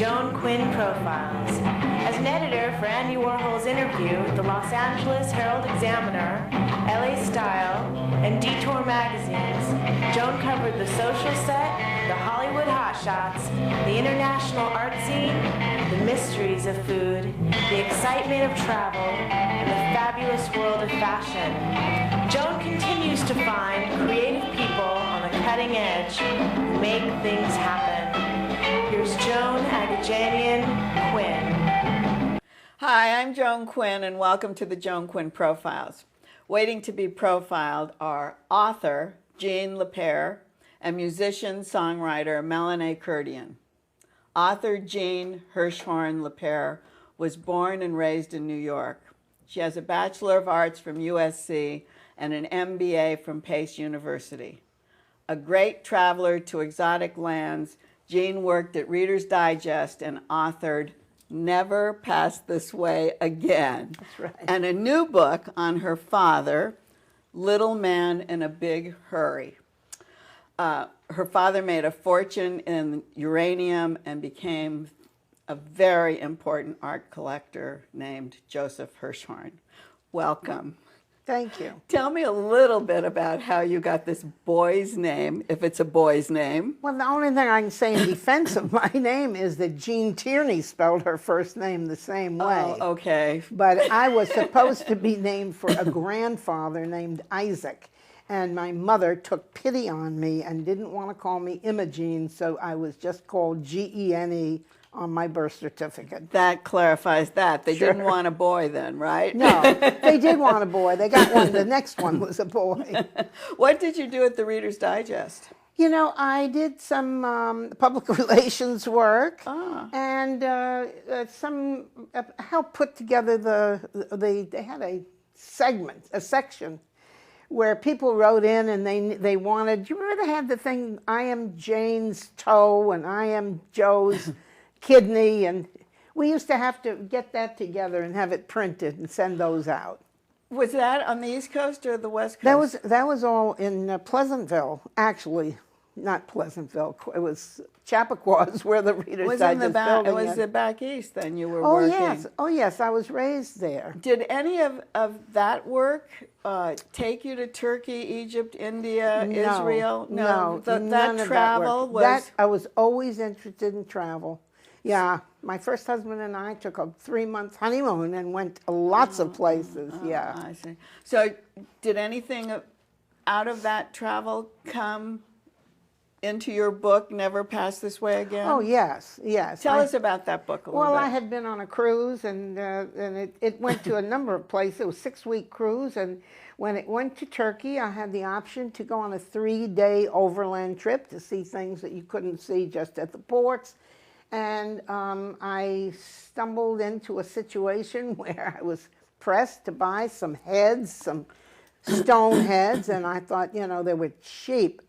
Joan Quinn Profiles. As an editor for Andy Warhol's Interview, the Los Angeles Herald-Examiner, LA Style, and Detour magazines, Joan covered the social set, the Hollywood hotshots, the international art scene, the mysteries of food, the excitement of travel, and the fabulous world of fashion. Joan continues to find creative people on the cutting edge who make things happen. Here's Joan Quinn. Hi, I'm Joan Quinn, and welcome to the Joan Quinn Profiles. Waiting to be profiled are author Gene LePere and musician-songwriter Melineh Kurdian. Author Jean Hirshhorn LePere was born and raised in New York. She has a Bachelor of Arts from USC and an MBA from Pace University. A great traveler to exotic lands, Jean worked at Reader's Digest and authored Never Pass This Way Again. That's right. And a new book on her father, Little Man in a Big Hurry. Her father made a fortune in uranium and became a very important art collector named Joseph Hirshhorn. Welcome. Thank you. Tell me a little bit about how you got this boy's name, if it's a boy's name. Well, the only thing I can say in defense of my name is that Jean Tierney spelled her first name the same way. Oh, okay. But I was supposed to be named for a grandfather named Isaac, and my mother took pity on me and didn't want to call me Imogene, so I was just called Gene on my birth certificate. That clarifies that. They Sure. didn't want a boy then, right? No, they did want a boy. They got one. The next one was a boy. What did you do at the Reader's Digest? You know, I did some public relations work and some help put together they had a section where people wrote in and they wanted, do you remember they had the thing, I am Jane's toe and I am Joe's kidney, and we used to have to get that together and have it printed and send those out. Was that on the East Coast or the West Coast? That was all in Pleasantville, actually. Not Pleasantville. It was Chappaqua is where the Reader's Digest building It was is. the back east then you were working. Oh yes, I was raised there. Did any of that work take you to Turkey, Egypt, India, Israel? No, that none of travel that work. I was always interested in travel. Yeah, my first husband and I took a 3-month honeymoon and went lots of places. Yeah. I see. So did anything out of that travel come into your book, Never Pass This Way Again? Oh, yes. Tell us about that book a little bit. Well, I had been on a cruise, and it went to a number of places. It was a 6-week cruise, and when it went to Turkey, I had the option to go on a 3-day overland trip to see things that you couldn't see just at the ports. And I stumbled into a situation where I was pressed to buy some heads, some stone heads, and I thought, you know, they were cheap,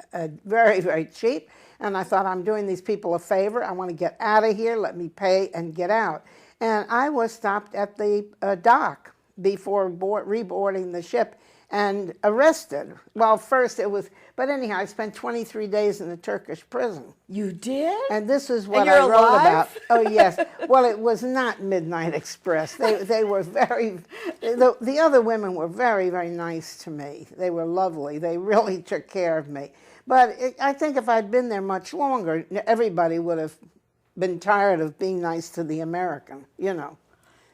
very, very cheap. And I thought, I'm doing these people a favor. I want to get out of here. Let me pay and get out. And I was stopped at the dock before reboarding the ship and arrested. Well, first it was, but anyhow, I spent 23 days in a Turkish prison. You did? And this is what you're I wrote alive? about. Oh, yes. Well, it was not Midnight Express. They were the other women were very, very nice to me. They were lovely. They really took care of me. But I think if I'd been there much longer, everybody would have been tired of being nice to the American, you know.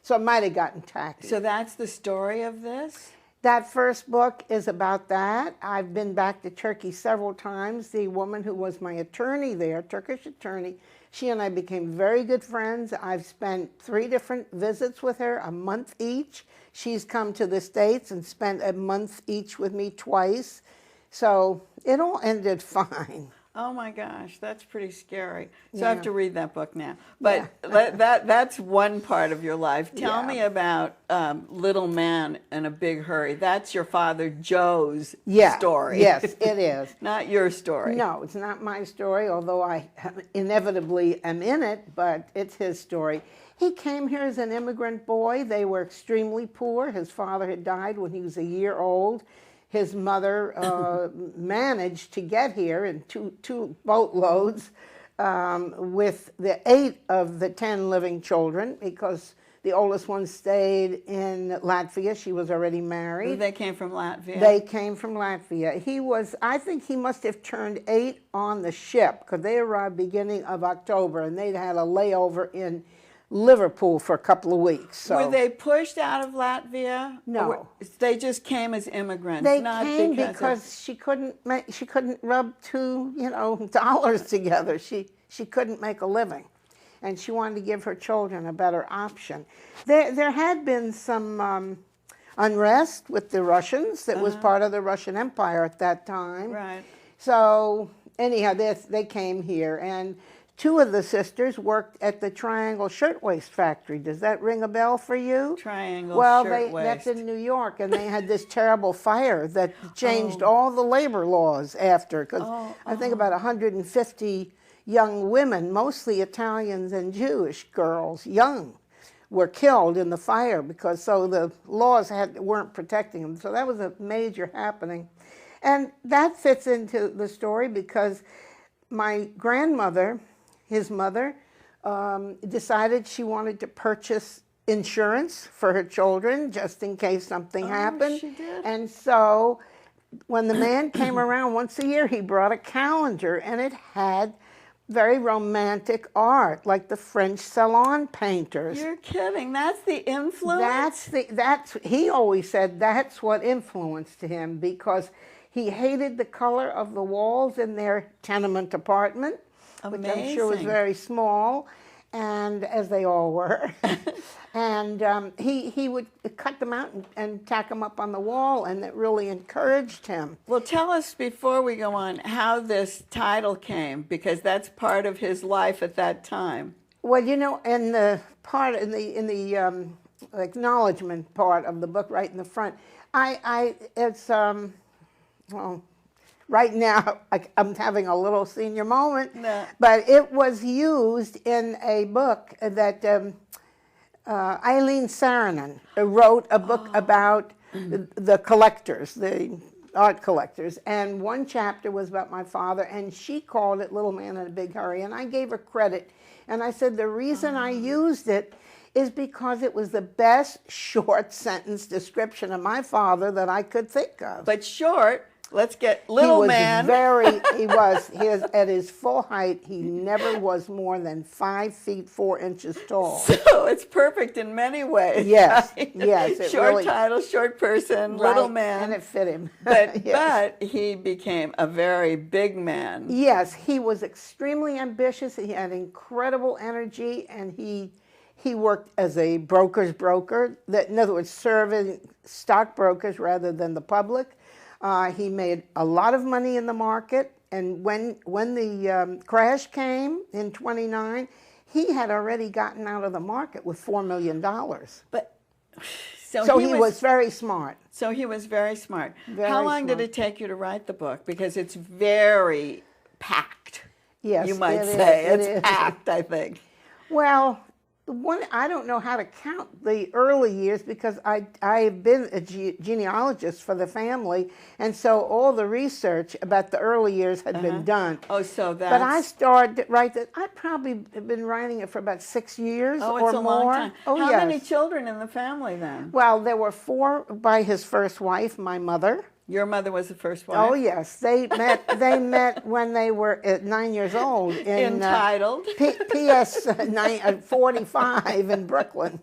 So it might have gotten tacky. So that's the story of this? That first book is about that. I've been back to Turkey several times. The woman who was my attorney there, Turkish attorney, she and I became very good friends. I've spent 3 different visits with her, a month each. She's come to the States and spent a month each with me twice. So it all ended fine. Oh my gosh, that's pretty scary. So Yeah. I have to read that book now. But that's one part of your life. Tell me about Little Man in a Big Hurry. That's your father Joe's story. Yes, it is. Not your story. No, it's not my story, although I inevitably am in it, but it's his story. He came here as an immigrant boy. They were extremely poor. His father had died when he was a year old. His mother managed to get here in two boatloads with the 8 of the 10 living children, because the oldest one stayed in Latvia. She was already married. They came from Latvia? They came from Latvia. I think he must have turned 8 on the ship, because they arrived beginning of October, and they'd had a layover in Liverpool for a couple of weeks. So. Were they pushed out of Latvia? No. They just came as immigrants. They not came because she couldn't rub $2 dollars together. She couldn't make a living, and she wanted to give her children a better option. There had been some unrest with the Russians. That was part of the Russian Empire at that time. Right. So anyhow, they came here, and 2 of the sisters worked at the Triangle Shirtwaist Factory. Does that ring a bell for you? Triangle Shirtwaist. Well, that's in New York, and they had this terrible fire that changed all the labor laws after, because I think about 150 young women, mostly Italians and Jewish girls, young, were killed in the fire because the laws weren't protecting them. So that was a major happening. And that fits into the story because my grandmother, his mother, decided she wanted to purchase insurance for her children just in case something happened. She did? And so when the man came around once a year, he brought a calendar, and it had very romantic art, like the French salon painters. You're kidding. That's the influence? He always said that's what influenced him, because he hated the color of the walls in their tenement apartment, which I'm sure was very small, and as they all were. And he would cut them out and tack them up on the wall, and it really encouraged him. Well, tell us before we go on how this title came, because that's part of his life at that time. Well, in the acknowledgement part of the book, right in the front, right now, I'm having a little senior moment, but it was used in a book that Eileen Saarinen wrote a book about the collectors, the art collectors, and one chapter was about my father, and she called it Little Man in a Big Hurry, and I gave her credit, and I said the reason I used it is because it was the best short sentence description of my father that I could think of. But short, let's get Little Man. He was at his full height, he never was more than 5 feet 4 inches tall. So it's perfect in many ways. Yes, right? yes. Short title, short person, right, little man. And it fit him. But, yes. but he became a very big man. Yes, he was extremely ambitious. He had incredible energy, and he worked as a broker's broker, in other words, serving stockbrokers rather than the public. He made a lot of money in the market, and when the crash came in '29, he had already gotten out of the market with $4 million. But so he was very smart. So he was very smart. Very How long smart. did it take you to write the book? Because it's very packed. Yes, you might it say is. it's packed. I think. Well, I don't know how to count the early years because I've been a genealogist for the family, and so all the research about the early years had been done. Oh, so that's... But I started to write that. I probably have been writing it for about 6 years or more. Oh, it's a long time. Oh, How yes. many children in the family then? Well, there were 4 by his first wife, my mother. Your mother was the first wife? Oh, yes. They met when they were 9 years old. Entitled. PS 45 in Brooklyn.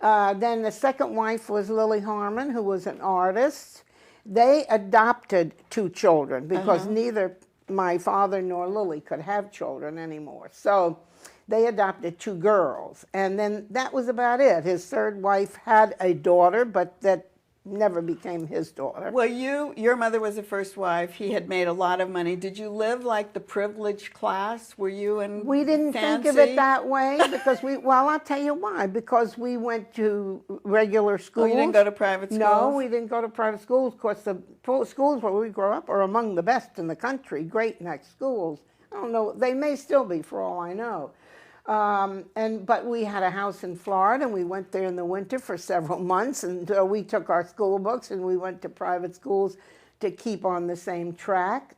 Then the second wife was Lily Harmon, who was an artist. They adopted 2 children because neither my father nor Lily could have children anymore. So they adopted 2 girls. And then that was about it. His third wife had a daughter, but that never became his daughter. Well, your mother was the first wife. He had made a lot of money. Did you live like the privileged class? Were you in We didn't fancy? think of it that way because well, I'll tell you why. Because we went to regular schools. Oh, you didn't go to private schools? No, we didn't go to private schools. Of course, the schools where we grew up are among the best in the country, great next schools. I don't know, they may still be for all I know. But we had a house in Florida, and we went there in the winter for several months, and we took our school books and we went to private schools to keep on the same track.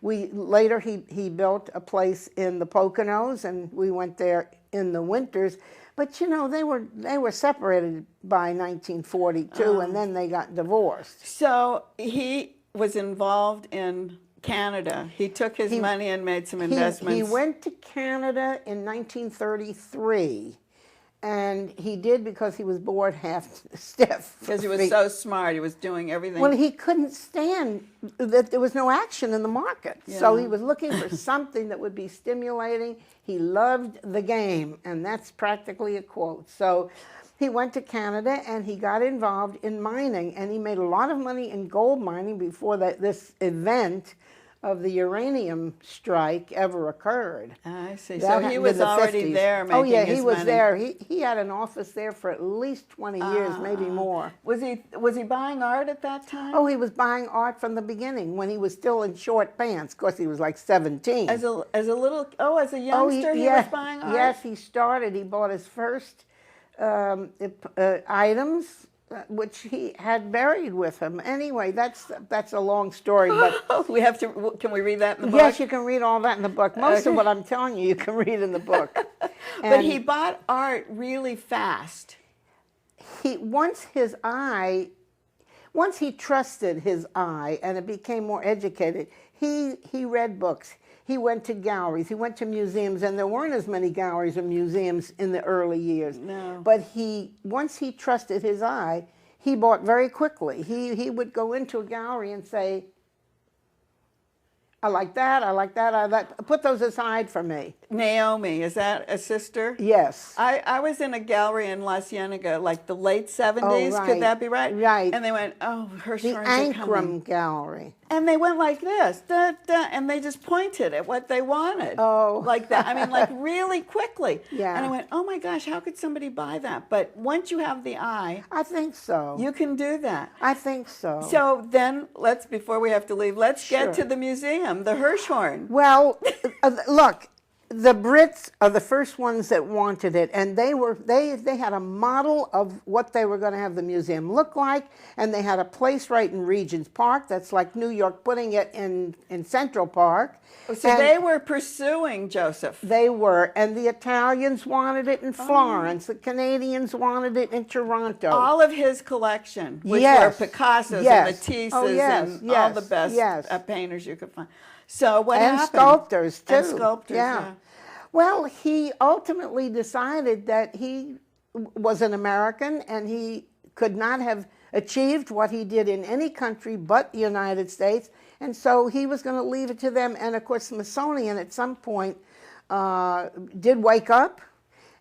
Later he built a place in the Poconos, and we went there in the winters. But you know, they were separated by 1942, and then they got divorced. So he was involved in Canada. He took his money and made some investments. He went to Canada in 1933. And he did because he was bored half stiff. Because he was so smart. He was doing everything. Well, he couldn't stand that there was no action in the market. Yeah. So he was looking for something that would be stimulating. He loved the game, and that's practically a quote. So he went to Canada, and he got involved in mining, and he made a lot of money in gold mining before this event of the uranium strike ever occurred. I see. So he was already there making his money. Oh, yeah, he was there. He had an office there for at least 20 years, maybe more. Was he buying art at that time? Oh, he was buying art from the beginning when he was still in short pants. Of course, he was like 17. As a youngster, he was buying art? Yes, he started. He bought his first items, which he had buried with him. Anyway, that's a long story, but can we read that in the book? Yes, you can read all that in the book. Most of what I'm telling you can read in the book. But he bought art really fast. Once he trusted his eye and it became more educated, he read books. He went to galleries, he went to museums, and there weren't as many galleries or museums in the early years. No. But once he trusted his eye, he bought very quickly. He would go into a gallery and say, I like that, I like that, I like, put those aside for me. Naomi, is that a sister? Yes. I was in a gallery in La Cienega, like the late 70s, oh, right. Could that be right? Right. And they went, oh, Hirshhorns the are coming. Ankrum Gallery. And they went like this, da, da, and they just pointed at what they wanted. Oh. Like that. I mean, like really quickly. Yeah. And I went, oh my gosh, how could somebody buy that? But once you have the eye, I think so. you can do that. I think so. So then, before we have to leave, let's get to the museum, the Hirshhorn. Well, look, the Brits are the first ones that wanted it, and they had a model of what they were going to have the museum look like, and they had a place right in Regent's Park. That's like New York putting it in Central Park. So they were pursuing Joseph. They were, and the Italians wanted it in Florence. The Canadians wanted it in Toronto. All of his collection, which were Picasso's and Matisse's and all the best painters you could find. So what happened? And sculptors, too. And sculptors, yeah. Well, he ultimately decided that he was an American and he could not have achieved what he did in any country but the United States, and so he was going to leave it to them. And of course, Smithsonian at some point did wake up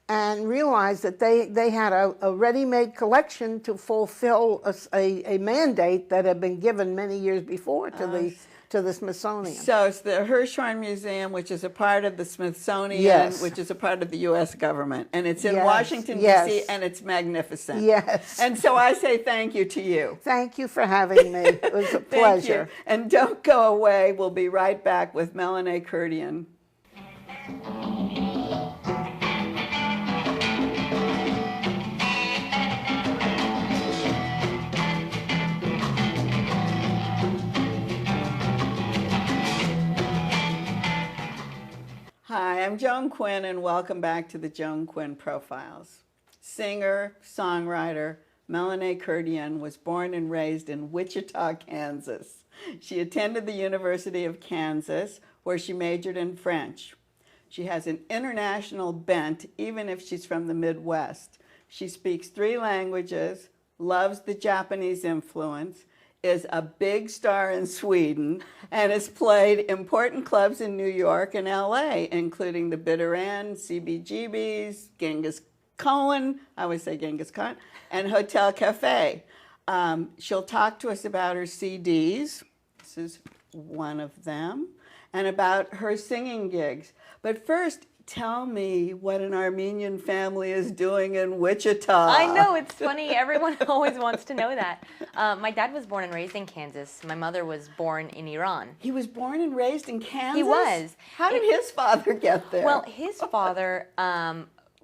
and realized that they had a ready-made collection to fulfill a mandate that had been given many years before to the Smithsonian. So it's the Hirshhorn Museum, which is a part of the Smithsonian, which is a part of the U.S. government. And it's in Washington, D.C., and it's magnificent. Yes. And so I say thank you to you. Thank you for having me. It was a pleasure. Thank you. And don't go away. We'll be right back with Melineh Kurdian. Hi, I'm Joan Quinn, and welcome back to the Joan Quinn Profiles. Singer, songwriter, Melineh Kurdian was born and raised in Wichita, Kansas. She attended the University of Kansas, where she majored in French. She has an international bent, even if she's from the Midwest. She speaks 3 languages, loves the Japanese influence, is a big star in Sweden, and has played important clubs in New York and LA, including the Bitter End, CBGB's, Genghis Khan, I always say Genghis Khan, and Hotel Cafe. She'll talk to us about her CDs, this is one of them, and about her singing gigs. But first, tell me what an Armenian family is doing in Wichita. I know, it's funny. Everyone always wants to know that. My dad was born and raised in Kansas. My mother was born in Iran. He was born and raised in Kansas? He was. How did his father get there? Well, his father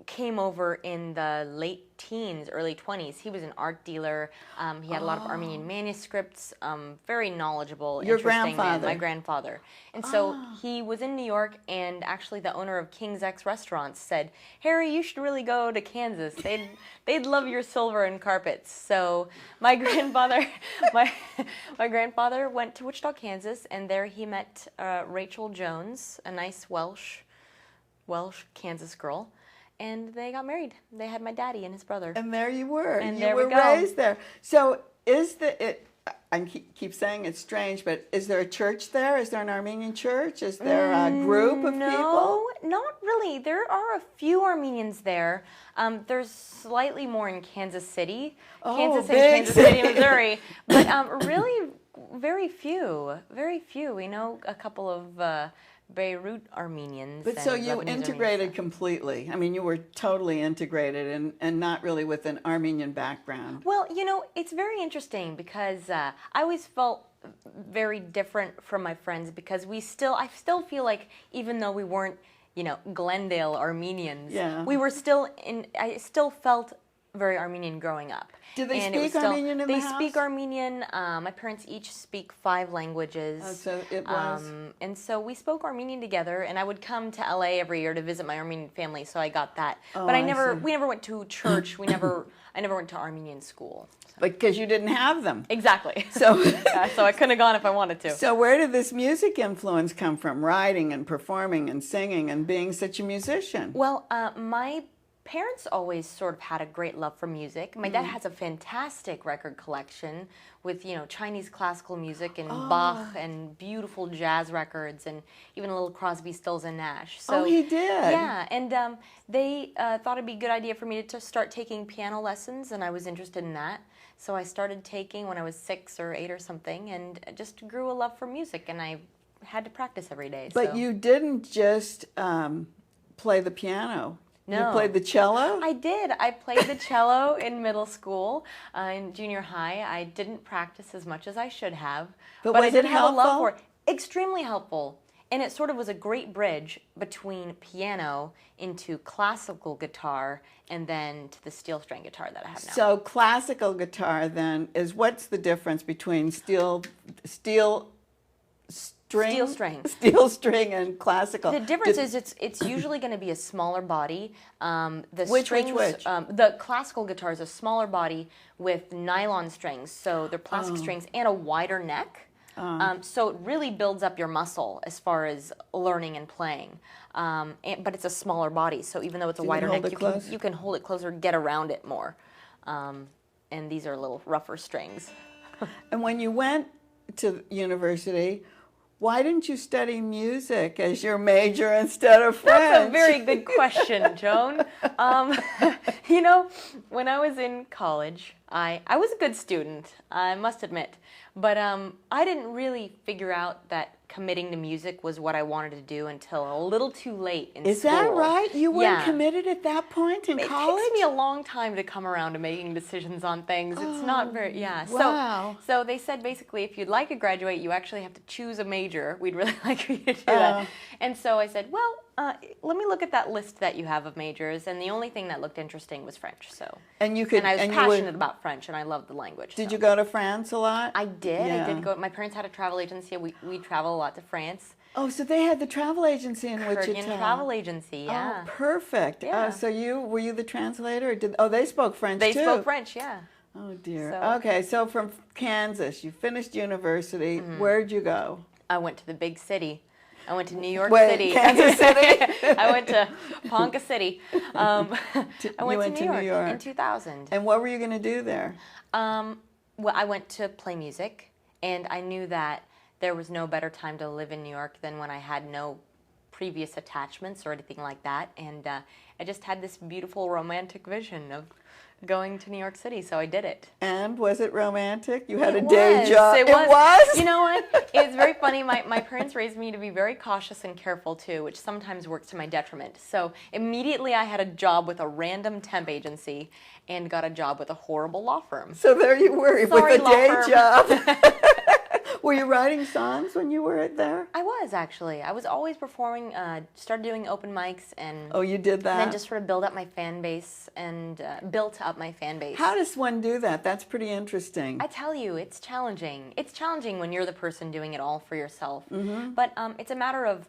came over in the late teens, early 20s. He was an art dealer. He had a lot of Armenian manuscripts, very knowledgeable, Your interesting grandfather. man, my grandfather. And so he was in New York, and actually the owner of King's X Restaurants said, Harry, you should really go to Kansas. They'd love your silver and carpets. So my grandfather, my grandfather went to Wichita, Kansas, and there he met Rachel Jones, a nice Welsh Kansas girl. And they got married. They had my daddy and his brother. And there you were. And you there were we go. raised there. So I keep saying it's strange, but is there a church there? Is there an Armenian church? Is there a group of people? No, not really. There are a few Armenians there. There's slightly more in Kansas City. Kansas and big Kansas City, Missouri. But really, very few. Very few. We know a couple of Beirut Armenians. But so and you Lebanese integrated Armenians. completely. I mean, you were totally integrated and not really with an Armenian background. Well, it's very interesting because I always felt very different from my friends because I still feel like even though we weren't, Glendale Armenians, Yeah. we were I still felt very Armenian growing up. Do they And it was speak Armenian in the They house? speak Armenian. My parents each speak 5 languages. Oh, so it was. And so we spoke Armenian together, and I would come to LA every year to visit my Armenian family, so I got that. But I we never went to church. I never went to Armenian school. Because you didn't have them. Exactly. So, So I couldn't have gone if I wanted to. so where did this music influence come from? Writing and performing and singing and being such a musician? Well, my parents always sort of had a great love for music. My dad has a fantastic record collection with, Chinese classical music and Bach and beautiful jazz records and even a little Crosby, Stills and Nash. So, He did. Yeah, and they thought it'd be a good idea for me to start taking piano lessons, and I was interested in that. So I started taking when I was 6 or 8 or something, and just grew a love for music, and I had to practice every day. But so. you didn't just play the piano. No. You played the cello? I did. I played the cello in middle school, in junior high. I didn't practice as much as I should have, But I was did it have a love helpful? for it. Extremely helpful. And it sort of was a great bridge between piano into classical guitar and then to the steel string guitar that I have now. So classical guitar then what's the difference between steel string and classical? The difference is it's usually going to be a smaller body. Which? The classical guitar is a smaller body with nylon strings, so they're plastic strings and a wider neck. So it really builds up your muscle as far as learning and playing. But it's a smaller body, so even though it's a you wider can hold neck, it close? you can hold it closer, get around it more. And these are a little rougher strings. And when you went to university, why didn't you study music as your major instead of French? That's a very good question, Joan. When I was in college, I was a good student, I must admit. But I didn't really figure out that committing to music was what I wanted to do until a little too late in school. Is that right? You weren't Yeah. committed at that point in It college? takes me a long time to come around to making decisions on things. It's not very, wow. So they said basically if you'd like to graduate, you actually have to choose a major. We'd really like for you to do that. And so I said, well, let me look at that list that you have of majors. And the only thing that looked interesting was French. And you could. And I was and you passionate would- about French, and I loved the language. Did so. you go to France a lot? I did. Yeah. I did go. My parents had a travel agency. We travel a lot to France. Oh, so they had the travel agency in Kurdian Wichita. travel agency. Yeah. Oh, perfect. Yeah. So were you the translator? Or they spoke French They too? spoke French. Yeah. Oh dear. So- Okay, so from Kansas, you finished university. Where'd you go? I went to the big city. I went to New York Wait, City. Kansas City? I went to Ponca City. I went, went to New York in 2000. And what were you going to do there? Well, I went to play music, and I knew that there was no better time to live in New York than when I had no previous attachments or anything like that. And I just had this beautiful romantic vision of going to New York City, so I did it. And was it romantic? You had It a day was. job. It was? was. You know what? It's very funny. My parents raised me to be very cautious and careful too, which sometimes works to my detriment. So immediately I had a job with a random temp agency and got a job with a horrible law firm. So there you were Sorry, with a law day firm. job. Were you writing songs when you were there? I was actually. I was always performing. Started doing open mics and. Oh, you did that. And then just sort of built up my fan base. How does one do that? That's pretty interesting. I tell you, it's challenging. It's challenging when you're the person doing it all for yourself. But it's a matter of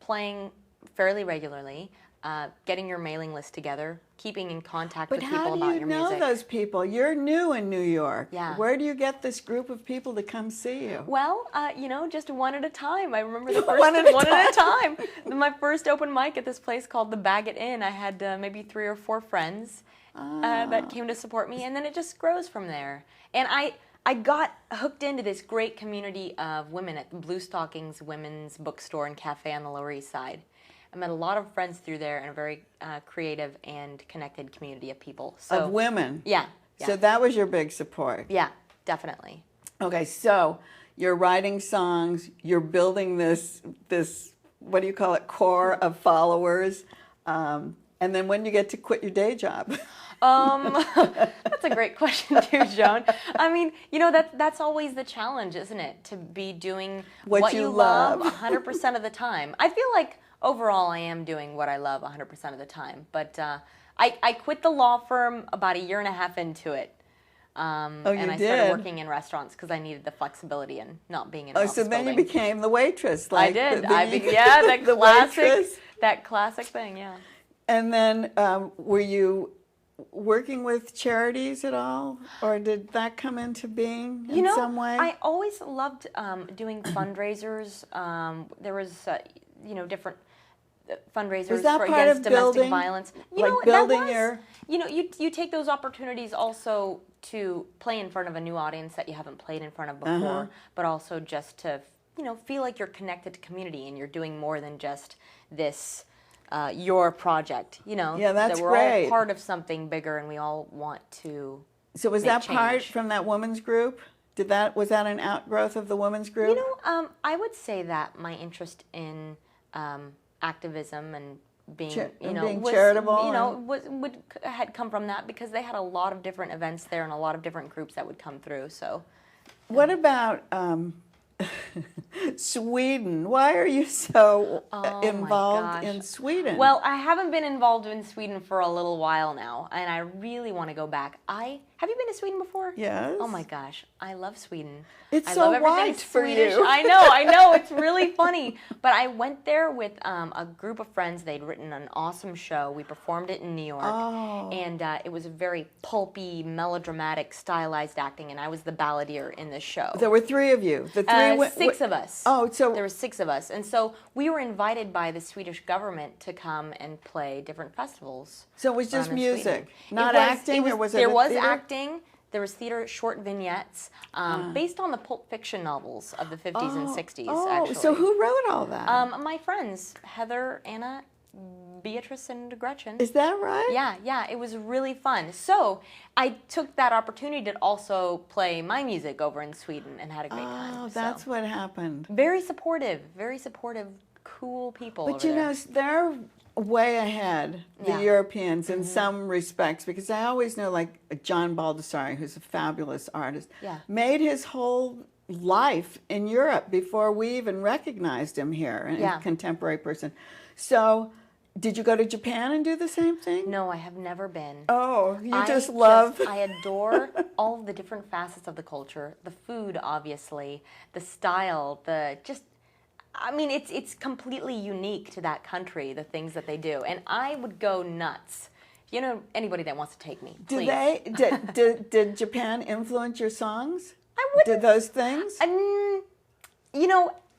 playing fairly regularly. Getting your mailing list together, keeping in contact with people about your music. But how do you know those people? You're new in New York. Yeah. Where do you get this group of people to come see you? Well, just one at a time. I remember the first one at a time. My first open mic at this place called the Bagot Inn, I had maybe 3 or 4 friends that came to support me, and then it just grows from there. And I got hooked into this great community of women at the Blue Stockings Women's Bookstore and Cafe on the Lower East Side. I met a lot of friends through there and a very creative and connected community of people. So, of women? Yeah. So that was your big support? Yeah, definitely. Okay, so you're writing songs, you're building this what do you call it, core of followers, and then when do you get to quit your day job? That's a great question too, Joan. I mean, that's always the challenge, isn't it? To be doing what you love 100% of the time. I feel like overall, I am doing what I love 100% of the time. But I quit the law firm about 1.5 years into it. And I started working in restaurants because I needed the flexibility and not being in an office so then building. you became the waitress. I did. That classic thing, yeah. And then were you working with charities at all? Or did that come into being in some way? I always loved doing fundraisers. There was, different fundraisers against domestic violence. You take those opportunities also to play in front of a new audience that you haven't played in front of before, but also just to feel like you're connected to community and you're doing more than just this your project. Yeah, that's that we're great. all part of something bigger and we all want to. So was that part from that women's group? Was that an outgrowth of the women's group? I would say that my interest in activism and being, being charitable, had come from that because they had a lot of different events there and a lot of different groups that would come through. So, what about Sweden? Why are you so involved in Sweden? Well, I haven't been involved in Sweden for a little while now, and I really want to go back. Have you been to Sweden before? Yes. Oh my gosh, I love Sweden. It's so white for you. I know. It's really funny. But I went there with a group of friends. They'd written an awesome show. We performed it in New York. Oh. And it was a very pulpy, melodramatic, stylized acting, and I was the balladeer in the show. There were 3 of you. The 6 of us. Oh, so there were 6 of us. And so we were invited by the Swedish government to come and play different festivals. So it was just music, not acting? There was acting. There was theater, short vignettes, based on the Pulp Fiction novels of the 50s and 60s, actually. So who wrote all that? My friends, Heather, Anna, Beatrice, and Gretchen. Is that right? Yeah, it was really fun. So I took that opportunity to also play my music over in Sweden and had a great time. Oh, that's what happened. Very supportive, cool people But over there. they're way ahead, the Europeans, in some respects, because I always know, like, John Baldessari, who's a fabulous artist, made his whole life in Europe before we even recognized him here, a contemporary person. So, did you go to Japan and do the same thing? No, I have never been. Oh, I adore all of the different facets of the culture, the food, obviously, the style, it's completely unique to that country, the things that they do. And I would go nuts. Anybody that wants to take me, please. Did Japan influence your songs? I wouldn't. Did those things?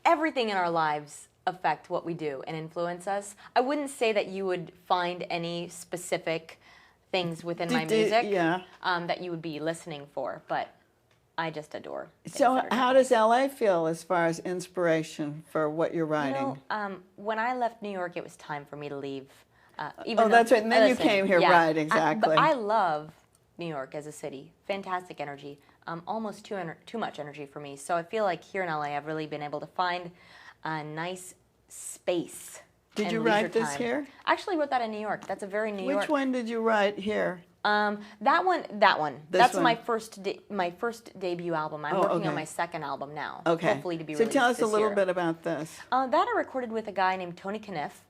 Everything in our lives affect what we do and influence us. I wouldn't say that you would find any specific things within my music that you would be listening for, but I just adore. So how does LA feel as far as inspiration for what you're writing? When I left New York, it was time for me to leave. That's right. And then you came here, right, exactly. But I love New York as a city. Fantastic energy. Almost too much energy for me. So I feel like here in LA, I've really been able to find a nice space. Did you write this here? I actually wrote that in New York. That's a very New York. Which one did you write here? That one. This That's one? my first debut album. I'm working on my second album now. Okay. Hopefully to be so released tell us a this little year. bit about this. That I recorded with a guy named Tony Kniff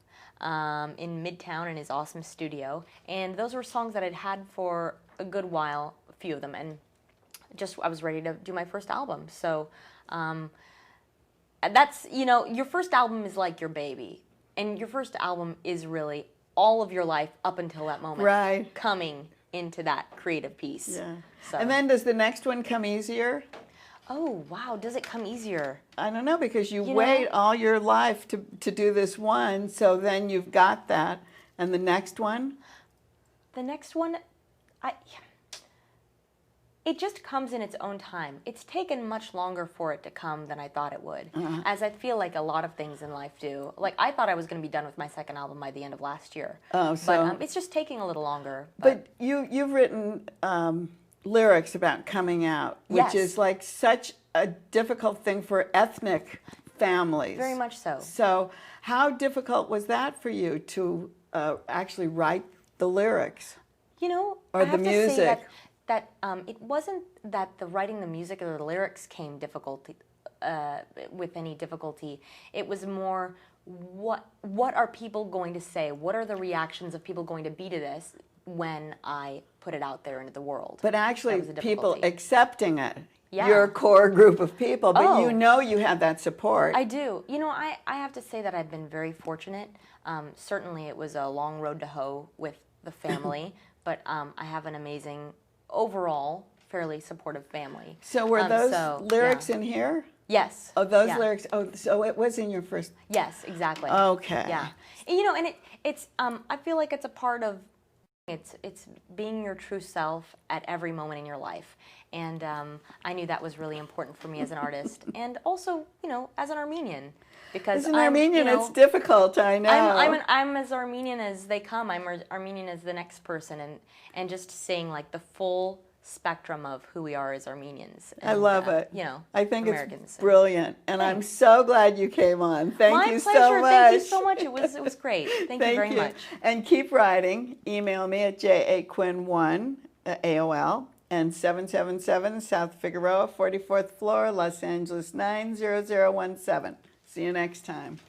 in Midtown in his awesome studio, and those were songs that I'd had for a good while, a few of them, and I was ready to do my first album. So that's, your first album is like your baby, and your first album is really all of your life up until that moment. Right. Coming into that creative piece. Yeah. So. And then does the next one come easier? Oh, wow. Does it come easier? I don't know, because you wait all your life to do this one, so then you've got that. And the next one? The next one, it just comes in its own time. It's taken much longer for it to come than I thought it would, as I feel like a lot of things in life do. Like, I thought I was going to be done with my second album by the end of last year. Oh, so... But it's just taking a little longer. But you've written lyrics about coming out, which is like such a difficult thing for ethnic families. Very much so. So how difficult was that for you to actually write the lyrics? Or the I have music? to say that it wasn't that the writing the music or the lyrics came with any difficulty. It was more, what are people going to say? What are the reactions of people going to be to this when I put it out there into the world? But actually, people difficulty. Accepting it. Yeah. Your core group of people, but Oh. you have that support. I do. I have to say that I've been very fortunate. Certainly it was a long road to hoe with the family, but I have an amazing, overall, fairly supportive family. So were those lyrics in here? Yes. Oh, those lyrics. Oh, so it was in your first. Yes, exactly. Okay. Yeah. And it's I feel like it's a part of it's being your true self at every moment in your life. And I knew that was really important for me as an artist, and also, as an Armenian, because as an Armenian, it's difficult. I know. I'm as Armenian as they come. I'm Armenian as the next person, and just seeing like the full spectrum of who we are as Armenians. And, I love it. I think Americans, it's brilliant, and I'm so glad you came on. Thank you My pleasure. so much. Thank you so much. It was great. Thank you very much. And keep writing. Email me at jaquinn1 at AOL. And 777 South Figueroa, 44th floor, Los Angeles 90017. See you next time.